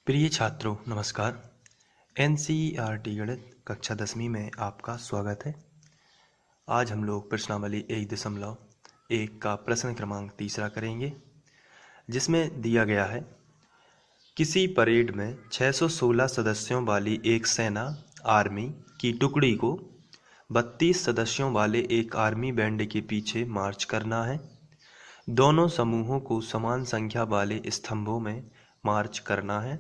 प्रिय छात्रों नमस्कार। एनसीईआरटी गणित कक्षा 10वीं में आपका स्वागत है। आज हम लोग प्रश्नावली 1.1 का प्रश्न क्रमांक 3 करेंगे, जिसमें दिया गया है किसी परेड में 616 सदस्यों वाली एक सेना आर्मी की टुकड़ी को 32 सदस्यों वाले एक आर्मी बैंड के पीछे मार्च करना है। दोनों समूहों को समान संख्या वाले स्तंभों में मार्च करना है।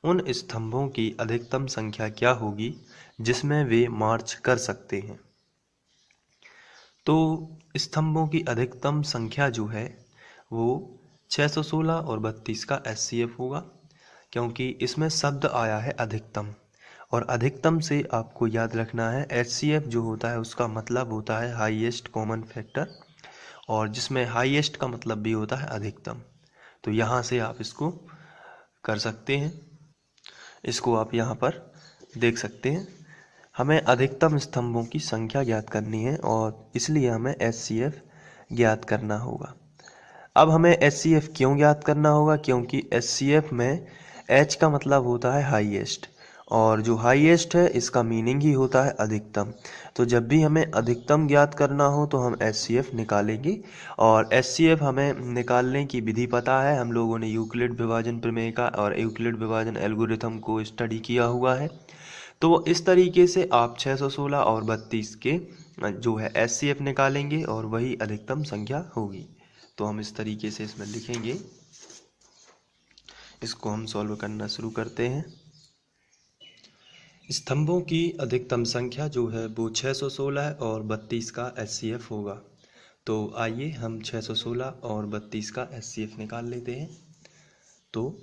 उन स्तंभों की अधिकतम संख्या क्या होगी जिसमें वे मार्च कर सकते हैं। तो स्तंभों की अधिकतम संख्या जो है वो 616 और 32 का एचसीएफ होगा, क्योंकि इसमें शब्द आया है अधिकतम, और अधिकतम से आपको याद रखना है एचसीएफ जो होता है उसका मतलब होता है हाईएस्ट कॉमन फैक्टर, और जिसमें हाईएस्ट का मतलब भी होता है अधिकतम। तो यहाँ से आप इसको कर सकते हैं, इसको आप यहाँ पर देख सकते हैं। हमें अधिकतम स्तंभों की संख्या ज्ञात करनी है और इसलिए हमें एचसीएफ ज्ञात करना होगा। अब हमें एचसीएफ क्यों ज्ञात करना होगा? क्योंकि एचसीएफ में एच का मतलब होता है हाईएस्ट, और जो हाईएस्ट है इसका मीनिंग ही होता है अधिकतम। तो जब भी हमें अधिकतम ज्ञात करना हो तो हम एचसीएफ निकालेंगे, और एचसीएफ हमें निकालने की विधि पता है। हम लोगों ने यूक्लिड विभाजन प्रमेय का और यूक्लिड विभाजन एल्गोरिथम को स्टडी किया हुआ है। तो इस तरीके से आप 616 और 32 के जो है एचसीएफ निकालेंगे और वही अधिकतम संख्या होगी। तो हम इस तरीके से इसमें लिखेंगे, इसको हम सॉल्व करना शुरू करते हैं। स्तंभों की अधिकतम संख्या जो है वो 616 और 32 का एचसीएफ होगा। तो आइए हम 616 और 32 का एचसीएफ निकाल लेते हैं। तो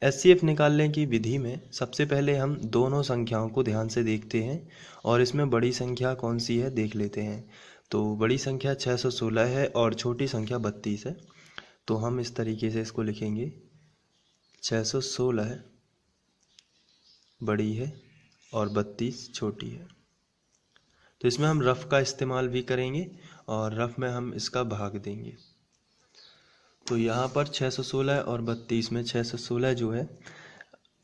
एचसीएफ निकालने की विधि में सबसे पहले हम दोनों संख्याओं को ध्यान से देखते हैं और इसमें बड़ी संख्या कौन सी है देख लेते हैं। तो बड़ी संख्या 616 है और छोटी संख्या 32 है। तो हम इस तरीके से इसको लिखेंगे, 616 बड़ी है और 32 छोटी है। तो इसमें हम रफ का इस्तेमाल भी करेंगे और रफ में हम इसका भाग देंगे। तो यहाँ पर 616 और 32 में 616 जो है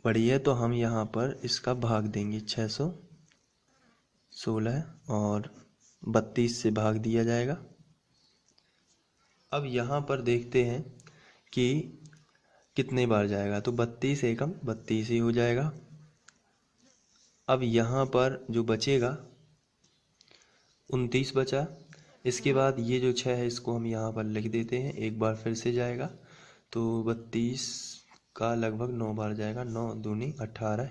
बड़ी है, तो हम यहाँ पर इसका भाग देंगे। 616 और 32 से भाग दिया जाएगा। अब यहाँ पर देखते हैं कि कितने बार जाएगा, तो 32 एकम 32 ही हो जाएगा। अब यहाँ पर जो बचेगा 29 बचा। इसके बाद ये जो 6 है इसको हम यहाँ पर लिख देते हैं, एक बार फिर से जाएगा। तो 32 का लगभग 9 बार जाएगा। 9 दूनी 18,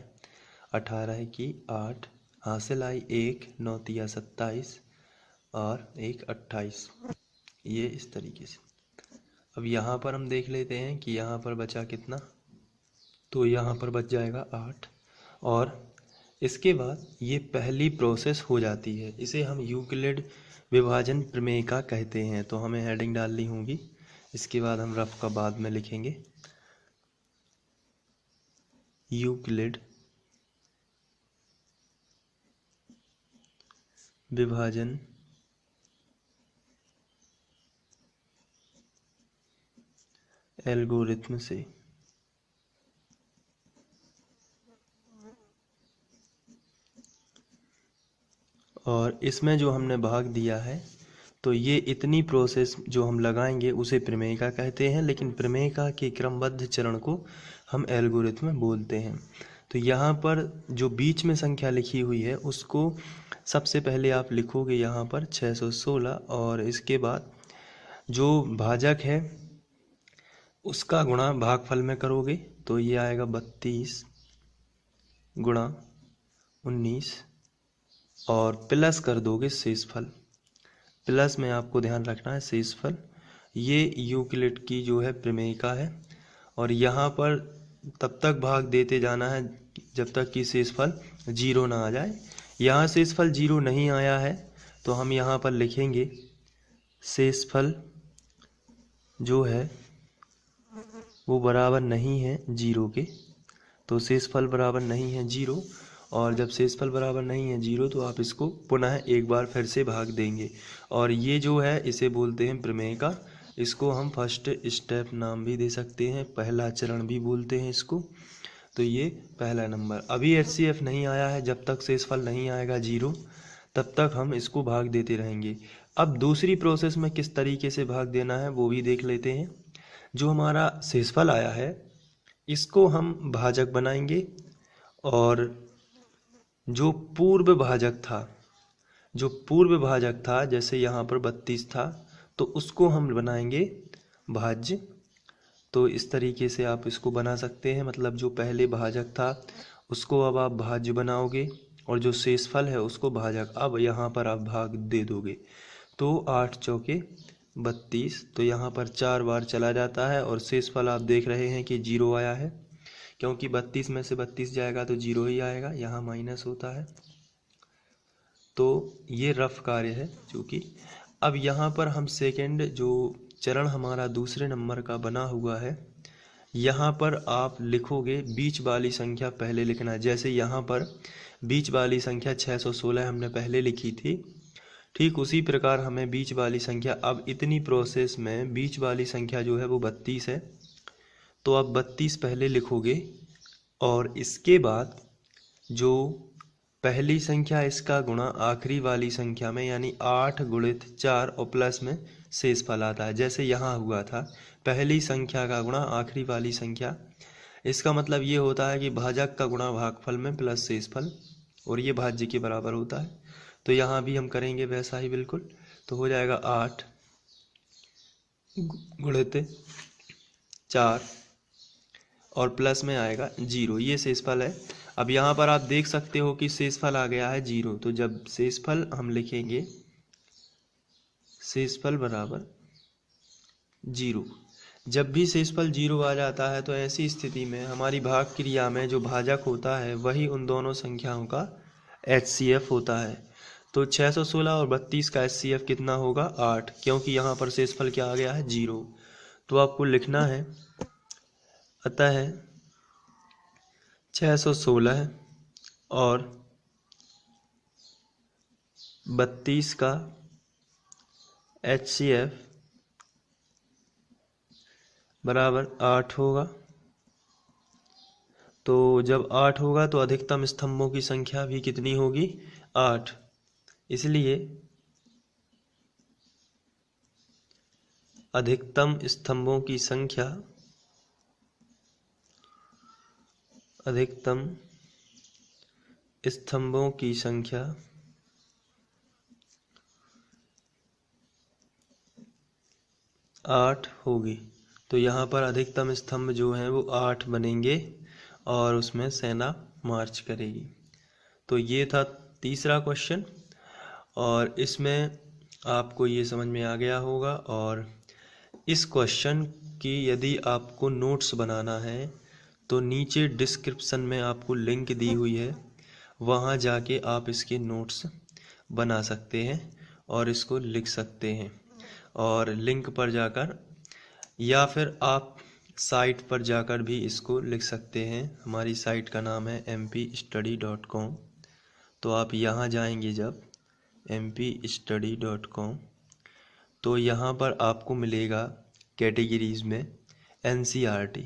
18 की 8, हासिल आई 1, 9 तिया 27 और 1 28। ये इस तरीके से। अब यहाँ पर हम देख लेते हैं कि यहाँ पर बचा कितना। तो यहाँ पर बच जाएगा 8, और इसके बाद ये पहली प्रोसेस हो जाती है। इसे हम यूक्लिड विभाजन प्रमेय का कहते हैं। तो हमें हेडिंग डालनी होगी। इसके बाद हम रफ का बाद में लिखेंगे, यूक्लिड विभाजन एल्गोरिथम से और इसमें जो हमने भाग दिया है, तो ये इतनी प्रोसेस जो हम लगाएंगे उसे प्रमेयिका कहते हैं, लेकिन प्रमेयिका के क्रमबद्ध चरण को हम एल्गोरिथम बोलते हैं। तो यहाँ पर जो बीच में संख्या लिखी हुई है उसको सबसे पहले आप लिखोगे यहाँ पर 616, और इसके बाद जो भाजक है उसका गुणा भागफल में करोगे। तो ये आएगा 32 गुणा 19 और प्लस कर दोगे शेषफल। प्लस में आपको ध्यान रखना है शेषफल। ये यूक्लिड की जो है प्रमेयिका है, और यहाँ पर तब तक भाग देते जाना है जब तक कि शेषफल 0 ना आ जाए। यहाँ शेषफल 0 नहीं आया है तो हम यहाँ पर लिखेंगे शेषफल जो है वो बराबर नहीं है 0 के। तो शेषफल बराबर नहीं है 0, और जब शेषफल बराबर नहीं है 0 तो आप इसको पुनः एक बार फिर से भाग देंगे, और ये जो है इसे बोलते हैं प्रमेयिका। इसको हम फर्स्ट स्टेप नाम भी दे सकते हैं, पहला चरण भी बोलते हैं इसको। तो ये पहला नंबर। अभी HCF नहीं आया है, जब तक शेषफल नहीं आएगा 0 तब तक हम इसको भाग देते रहेंगे। अब दूसरी प्रोसेस में किस तरीके से भाग देना है वो भी देख लेते हैं। जो हमारा शेषफल आया है इसको हम भाजक बनाएंगे, और जो पूर्व भाजक था जैसे यहाँ पर 32 था तो उसको हम बनाएंगे भाज्य। तो इस तरीके से आप इसको बना सकते हैं, मतलब जो पहले भाजक था उसको अब आप भाज्य बनाओगे और जो शेषफल है उसको भाजक। अब यहाँ पर आप भाग दे दोगे तो 8 चौके 32, तो यहाँ पर 4 बार चला जाता है और शेषफल आप देख रहे हैं कि 0 आया है, क्योंकि 32 में से 32 जाएगा तो 0 ही आएगा, यहाँ माइनस होता है। तो ये रफ कार्य है चूँकि। अब यहाँ पर हम सेकंड जो चरण हमारा दूसरे नंबर का बना हुआ है, यहाँ पर आप लिखोगे बीच वाली संख्या पहले लिखना है। जैसे यहाँ पर बीच वाली संख्या 616 हमने पहले लिखी थी, ठीक उसी प्रकार हमें बीच वाली संख्या, अब इतनी प्रोसेस में बीच वाली संख्या जो है वो 32 है, तो आप 32 पहले लिखोगे और इसके बाद जो पहली संख्या इसका गुणा आखिरी वाली संख्या में, यानी 8 गुणित 4 और प्लस में शेषफल आता है। जैसे यहाँ हुआ था पहली संख्या का गुणा आखिरी वाली संख्या, इसका मतलब ये होता है कि भाजक का गुणा भागफल में प्लस शेषफल, और ये भाज्य के बराबर होता है। तो यहाँ भी हम करेंगे वैसा ही बिल्कुल। तो हो जाएगा 8 गुणित 4 और प्लस में आएगा 0, ये शेषफल है। अब यहाँ पर आप देख सकते हो कि शेषफल आ गया है 0, तो जब शेषफल हम लिखेंगे शेषफल बराबर 0, जब भी शेषफल 0 आ जाता है तो ऐसी स्थिति में हमारी भाग क्रिया में जो भाजक होता है वही उन दोनों संख्याओं का HCF होता है। तो 616 और 32 का HCF कितना होगा 8, क्योंकि यहाँ पर शेषफल क्या आ गया है 0। तो आपको लिखना है अतः 616 और 32 का HCF बराबर 8 होगा। तो जब 8 होगा तो अधिकतम स्तंभों की संख्या भी कितनी होगी 8, इसलिए अधिकतम स्तंभों की संख्या आठ होगी। तो यहाँ पर अधिकतम स्तंभ जो हैं वो 8 बनेंगे और उसमें सेना मार्च करेगी। तो ये था तीसरा क्वेश्चन, और इसमें आपको ये समझ में आ गया होगा। और इस क्वेश्चन की यदि आपको नोट्स बनाना है तो नीचे डिस्क्रिप्शन में आपको लिंक दी हुई है, वहाँ जाके आप इसके नोट्स बना सकते हैं और इसको लिख सकते हैं। और लिंक पर जाकर या फिर आप साइट पर जाकर भी इसको लिख सकते हैं। हमारी साइट का नाम है mpstudy.com। तो आप यहाँ जाएंगे जब mpstudy.com, तो यहाँ पर आपको मिलेगा कैटेगरीज में NCERT,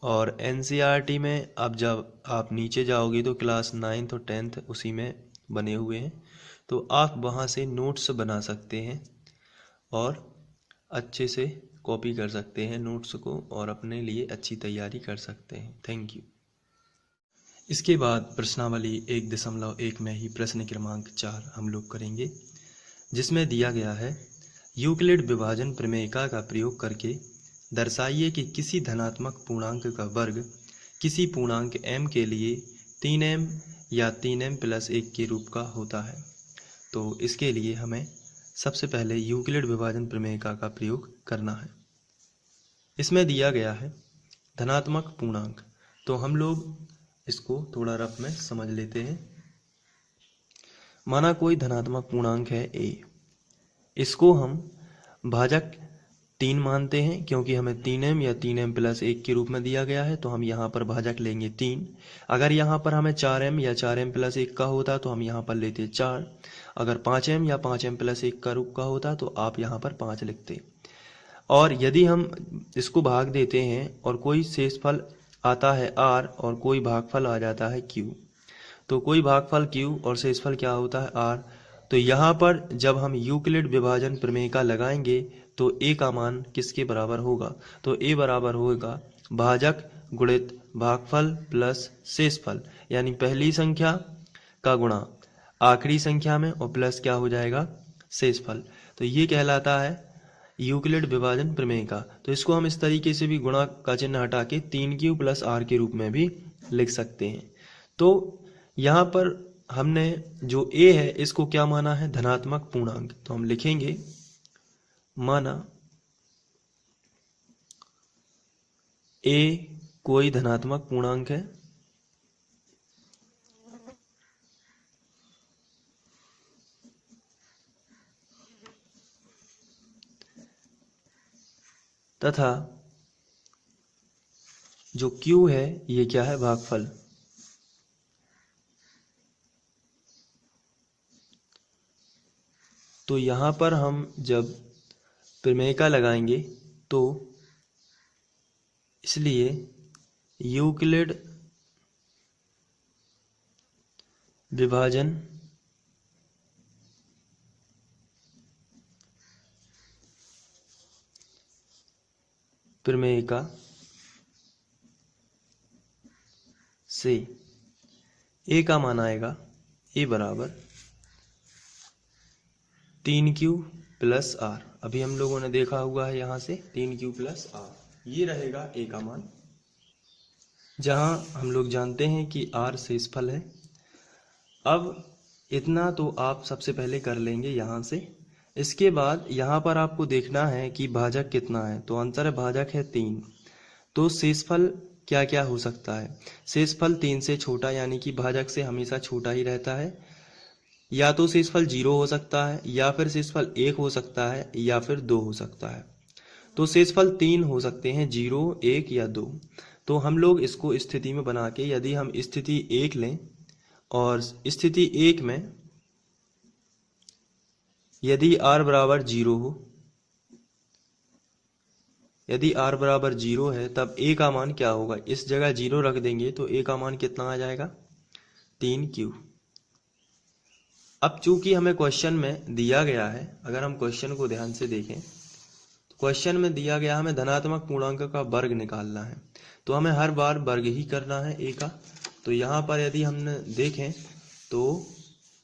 और NCERT में अब जब आप नीचे जाओगे तो क्लास 9th और 10th उसी में बने हुए हैं। तो आप वहाँ से नोट्स बना सकते हैं और अच्छे से कॉपी कर सकते हैं नोट्स को और अपने लिए अच्छी तैयारी कर सकते हैं। Thank you. इसके बाद प्रश्नावली 1.1 में ही प्रश्न क्रमांक 4 हम लोग करेंगे, जिसमें दिया गया है यूक्लिड विभाजन प्रमेयिका का प्रयोग करके दर्शाइए कि किसी धनात्मक पूर्णांक का वर्ग किसी पूर्णांक m के लिए 3m या 3m+1 के रूप का होता है। तो इसके लिए हमें सबसे पहले यूक्लिड विभाजन प्रमेयिका का प्रयोग करना है। इसमें दिया गया है धनात्मक पूर्णांक, तो हम लोग इसको थोड़ा रफ में समझ लेते हैं। माना कोई धनात्मक पूर्णांक है a, इसको हम भाजक 3 मानते हैं क्योंकि हमें 3m या 3m+1 के रूप में दिया गया है, तो हम यहाँ पर भाजक लेंगे 3। अगर यहाँ पर हमें 4m या 4m+1 का होता तो हम यहाँ पर लेते 4। अगर 5m या 5m+1 का रूप का होता तो आप यहाँ पर 5 लिखते। और यदि हम इसको भाग देते हैं और कोई शेषफल आता है r और कोई भागफल आ जाता है q। तो कोई भागफल q और शेषफल क्या होता है r। तो यहाँ पर जब हम यूक्लिड विभाजन प्रमेय का लगाएंगे तो a का मान किसके बराबर होगा, तो a बराबर होगा भाजक गुणित भागफल प्लस शेषफल, यानी पहली संख्या का गुणा आखिरी संख्या में और प्लस क्या हो जाएगा शेषफल। तो ये कहलाता है यूक्लिड विभाजन प्रमेय का। तो इसको हम इस तरीके से भी गुणा का चिन्ह हटा के 3q प्लस r के रूप में भी लिख सकते हैं। तो यहाँ पर हमने जो a है इसको क्या माना है, धनात्मक पूर्णांक। तो हम लिखेंगे माना a कोई धनात्मक पूर्णांक है तथा जो q है ये क्या है, भागफल। तो यहाँ पर हम जब प्रमेय का लगाएंगे तो इसलिए यूक्लिड विभाजन प्रमेय का से a का मान आएगा a बराबर 3q प्लस r। अभी हम लोगों ने देखा हुआ है यहाँ से 3q प्लस r, ये रहेगा a का मान, जहाँ हम लोग जानते हैं कि r शेषफल है। अब इतना तो आप सबसे पहले कर लेंगे यहाँ से। इसके बाद यहाँ पर आपको देखना है कि भाजक कितना है, तो आंसर भाजक है 3। तो शेषफल क्या क्या हो सकता है, शेषफल 3 से छोटा यानी कि भाजक से हमेशा छोटा ही रहता है। या तो शेषफल 0 हो सकता है, या फिर शेषफल 1 हो सकता है, या फिर 2 हो सकता है। तो शेषफल 3 हो सकते हैं, 0, 1 या 2। तो हम लोग इसको स्थिति में बना के यदि हम स्थिति 1 लें और स्थिति 1 में यदि r बराबर 0 हो, यदि r बराबर 0 है तब a का मान क्या होगा, इस जगह 0 रख देंगे तो a का मान कितना आ जाएगा 3q। अब चूंकि हमें क्वेश्चन में दिया गया है, अगर हम क्वेश्चन को ध्यान से देखें तो क्वेश्चन में दिया गया हमें धनात्मक पूर्णांक का वर्ग निकालना है, तो हमें हर बार वर्ग ही करना है a का। तो यहाँ पर यदि हमने देखें तो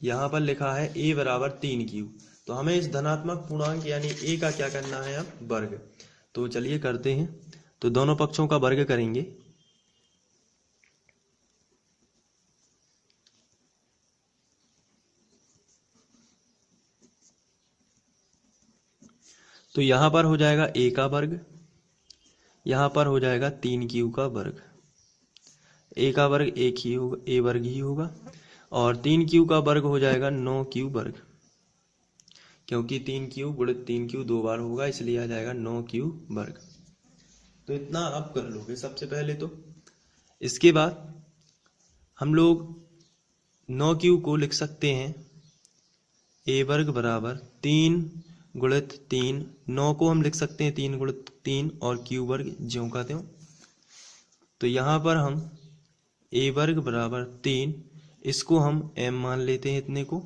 यहाँ पर लिखा है a बराबर 3q, तो हमें इस धनात्मक पूर्णांक यानी a का क्या करना है अब वर्ग। तो चलिए करते हैं, तो दोनों पक्षों का वर्ग करेंगे। तो यहाँ पर हो जाएगा a का वर्ग, यहाँ पर हो जाएगा 3q का वर्ग। a का वर्ग एक ही होगा, a वर्ग ही होगा, और 3q का वर्ग हो जाएगा 9q वर्ग, क्योंकि 3q गुणित 3q 2 बार होगा इसलिए आ जाएगा 9q वर्ग। तो इतना आप कर लोगे सबसे पहले। तो इसके बाद हम लोग 9q को लिख सकते हैं a वर्ग बराबर 3 गुणित 3, 9 को हम लिख सकते हैं 3 गुणित 3 और q वर्ग ज्यों का त्यों। तो यहाँ पर हम a वर्ग बराबर 3, इसको हम m मान लेते हैं इतने को,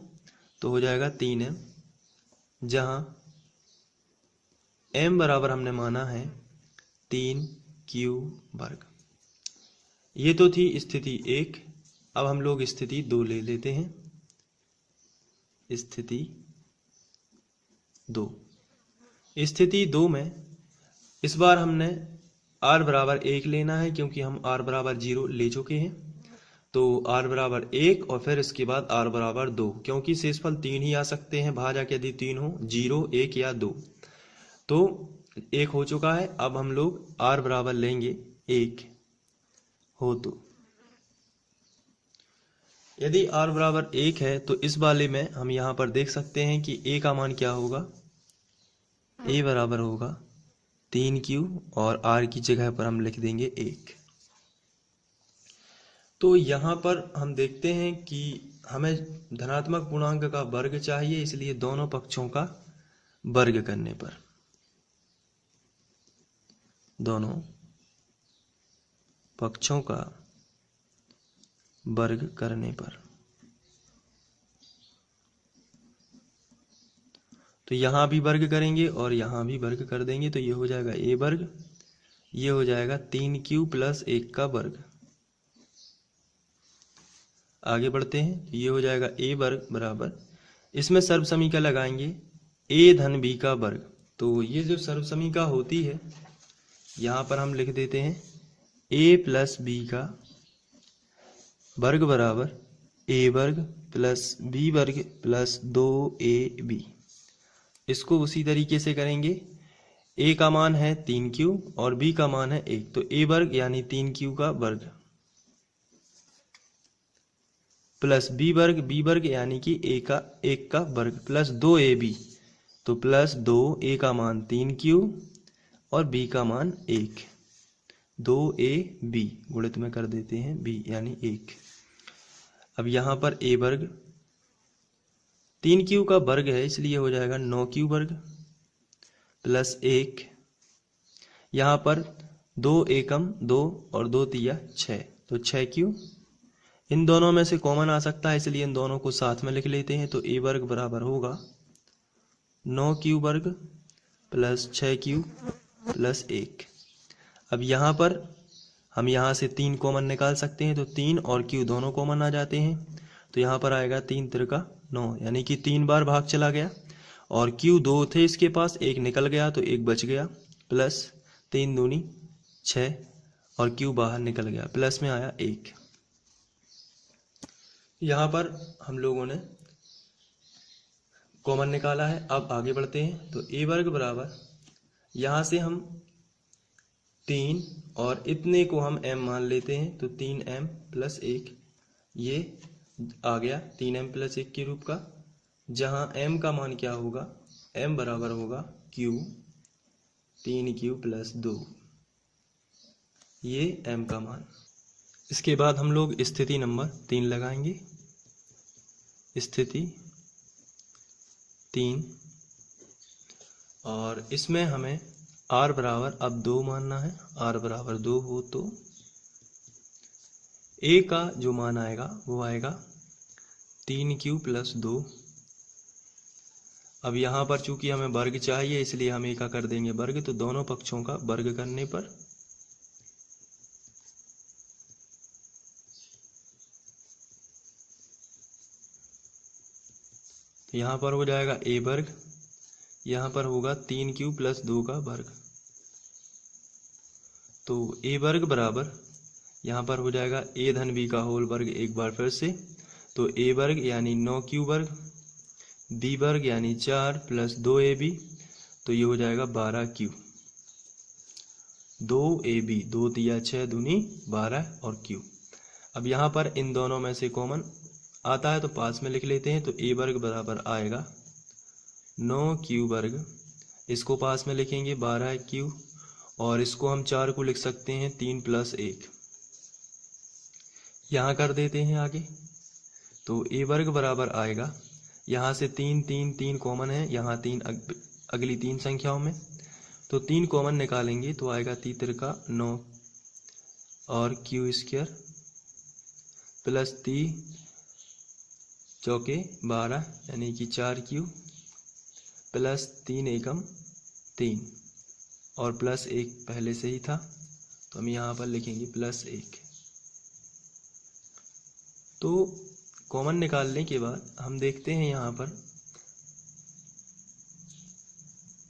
तो हो जाएगा 3m, जहाँ m बराबर हमने माना है 3q वर्ग। ये तो थी स्थिति 1। अब हम लोग स्थिति 2 ले लेते हैं। स्थिति 2, स्थिति 2 में इस बार हमने r बराबर 1 लेना है, क्योंकि हम r बराबर 0 ले चुके हैं। तो r बराबर 1 और फिर इसके बाद r बराबर 2, क्योंकि शेषफल 3 ही आ सकते हैं भाजक यदि 3 हो, 0, 1 या 2। तो 1 हो चुका है, अब हम लोग r बराबर लेंगे 1 हो। तो यदि r बराबर 1 है तो इस वाले में हम यहाँ पर देख सकते हैं कि a का मान क्या होगा, a बराबर होगा 3q और r की जगह पर हम लिख देंगे 1। तो यहाँ पर हम देखते हैं कि हमें धनात्मक पूर्णांक का वर्ग चाहिए, इसलिए दोनों पक्षों का वर्ग करने पर दोनों पक्षों का वर्ग करने पर। तो यहाँ भी वर्ग करेंगे और यहाँ भी वर्ग कर देंगे, तो ये हो जाएगा a वर्ग, ये हो जाएगा 3q प्लस 1 का वर्ग। आगे बढ़ते हैं, ये हो जाएगा a वर्ग बराबर, इसमें सर्वसमीका लगाएंगे a धन b का वर्ग। तो ये जो सर्वसमीका होती है, यहाँ पर हम लिख देते हैं a प्लस b का वर्ग बराबर a वर्ग प्लस b वर्ग प्लस 2ab। इसको उसी तरीके से करेंगे, a का मान है 3q और b का मान है 1, तो a वर्ग यानी 3q का वर्ग प्लस b वर्ग यानी कि एक का वर्ग प्लस 2ab, तो प्लस 2, a का मान 3q और b का मान 1, 2ab गुणित में कर देते हैं b यानी 1। अब यहाँ पर a वर्ग 3q का वर्ग है, इसलिए हो जाएगा 9q वर्ग प्लस 1, यहाँ पर 2 एकम 2 और 2 तिया 6, तो 6q। इन दोनों में से कॉमन आ सकता है, इसलिए इन दोनों को साथ में लिख लेते हैं। तो a वर्ग बराबर होगा 9q वर्ग प्लस 6q प्लस 1। अब यहाँ पर हम यहाँ से 3 कॉमन निकाल सकते हैं, तो 3 और q दोनों कॉमन आ जाते हैं, तो यहाँ पर आएगा 3 त्रिका 9, यानी कि 3 बार भाग चला गया और q 2 थे इसके पास, 1 निकल गया तो 1 बच गया, प्लस 3 दूनी 6 और q बाहर निकल गया, प्लस में आया 1। यहाँ पर हम लोगों ने कॉमन निकाला है। अब आगे बढ़ते हैं, तो a वर्ग बराबर, यहाँ से हम 3 और इतने को हम m मान लेते हैं, तो 3m प्लस 1, ये आ गया 3m प्लस 1 के रूप का, जहाँ m का मान क्या होगा, m बराबर होगा q 3q प्लस 2, ये m का मान। इसके बाद हम लोग स्थिति नंबर 3 लगाएंगे। स्थिति 3, और इसमें हमें r बराबर अब 2 मानना है। r बराबर 2 हो तो a का जो मान आएगा वो आएगा 3q प्लस 2। अब यहाँ पर चूंकि हमें वर्ग चाहिए, इसलिए हम a का कर देंगे वर्ग, तो दोनों पक्षों का वर्ग करने पर तो यहाँ पर हो जाएगा a वर्ग, यहाँ पर होगा 3q प्लस 2 का वर्ग। तो a वर्ग बराबर, यहाँ पर हो जाएगा a धन b का होल वर्ग एक बार फिर से, तो a वर्ग यानी 9q वर्ग, b वर्ग यानी 4 प्लस 2ab, तो ये हो जाएगा 12q। 2ab, 2 तिया 6 दूनी 12 और q। अब यहाँ पर इन दोनों में से कॉमन आता है तो पास में लिख लेते हैं, तो a वर्ग बराबर आएगा 9q वर्ग, इसको पास में लिखेंगे 12q, और इसको हम 4 को लिख सकते हैं 3 प्लस 1, यहाँ कर देते हैं आगे। तो a वर्ग बराबर आएगा, यहाँ से 3 3 3 कॉमन है, यहाँ 3 अगली 3 संख्याओं में, तो 3 कॉमन निकालेंगे तो आएगा 3 त्रिका 9 और q स्क्वायर प्लस 3 चौके 12 यानी कि 4q प्लस 3 एकम 3 और प्लस 1 पहले से ही था, तो हम यहाँ पर लिखेंगे प्लस 1। तो कॉमन निकालने के बाद हम देखते हैं यहाँ पर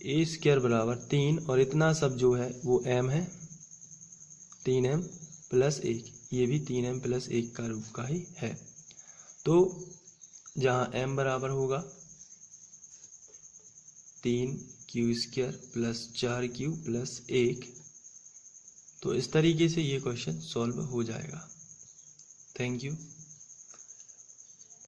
a स्क्वायर बराबर 3 और इतना सब जो है वो m है, 3m प्लस 1, ये भी 3m प्लस 1 का रूप का ही है। तो जहाँ m बराबर होगा 3q square plus 4q plus 1, तो इस तरीके से ये क्वेश्चन सॉल्व हो जाएगा। Thank you.